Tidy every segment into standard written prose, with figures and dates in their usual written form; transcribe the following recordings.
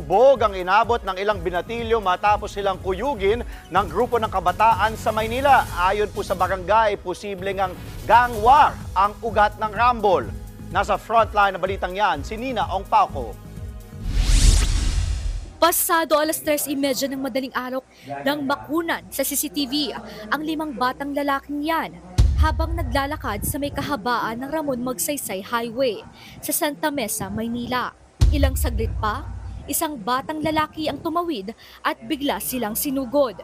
bugbog ang inabot ng ilang binatilyo matapos silang kuyugin ng grupo ng kabataan sa Maynila. Ayon po sa barangay, posibleng ang gang war ang ugat ng rambol. Nasa frontline na balitang yan, si Nina Ong Pauco. Pasado alas 3:30 ng madaling araw nang makunan sa CCTV ang 5 batang lalaking yan habang naglalakad sa may kahabaan ng Ramon Magsaysay Highway sa Santa Mesa, Maynila. Ilang saglit pa, isang batang lalaki ang tumawid at bigla silang sinugod.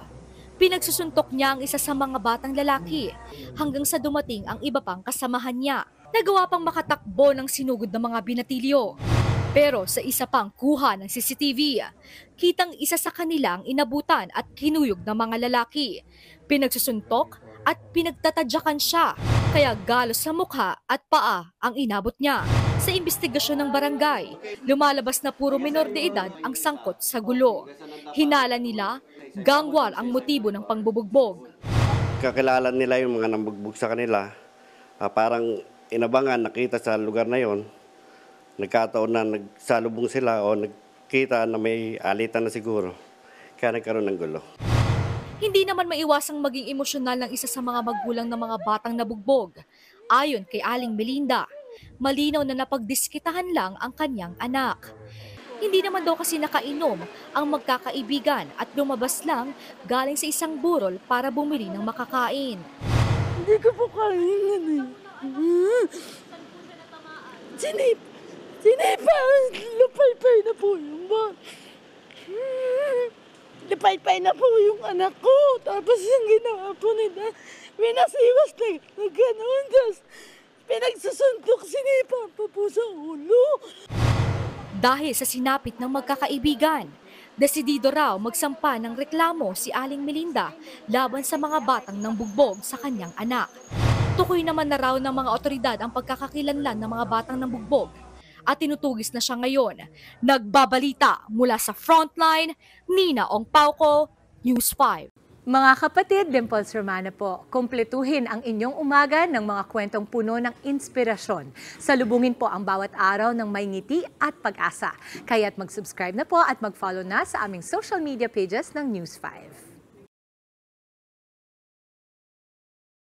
Pinagsusuntok niya ang isa sa mga batang lalaki hanggang sa dumating ang iba pang kasamahan niya. Nagawa pang makatakbo ng sinugod na mga binatilyo. Pero sa isa pang kuha ng CCTV, kitang isa sa kanila ang inabutan at kinuyog ng mga lalaki. Pinagsusuntok at pinagtatadyakan siya, kaya galos sa mukha at paa ang inabot niya. Sa investigasyon ng barangay, lumalabas na puro menor de edad ang sangkot sa gulo. Hinala nila, gang war ang motibo ng pangbubugbog. Kakilala nila yung mga nambugbog sa kanila, parang inabangan, nakita sa lugar na yon. Nagkataon na nagsalubong sila o nagkita na may alitan na siguro. Kaya nagkaroon ng gulo. Hindi naman maiwasang maging emosyonal ng isa sa mga magulang ng mga batang nabugbog. Ayon kay Aling Melinda, malinaw na napagdiskitahan lang ang kanyang anak. Hindi naman daw kasi nakainom ang magkakaibigan at lumabas lang galing sa isang burol para bumili ng makakain. Hindi ko po kainin Lupay-pay na po yung Lupay-pay na po yung anak ko. Tapos yung ginawa po nila, pinasiwas na gano'n. Tapos pinagsusuntok, sinipa pa po sa ulo. Dahil sa sinapit ng magkakaibigan, desidido raw magsampa ng reklamo si Aling Melinda laban sa mga batang nambugbog sa kanyang anak. Tukoy naman na raw ng mga otoridad ang pagkakakilanlan ng mga batang nambugbog at tinutugis na siya ngayon. Nagbabalita mula sa Frontline, Nina Ong Pauco, News 5. Mga kapatid, Dimples Romana po, kumpletuhin ang inyong umaga ng mga kwentong puno ng inspirasyon. Salubungin po ang bawat araw ng may ngiti at pag-asa. Kaya't mag-subscribe na po at mag-follow na sa aming social media pages ng News 5.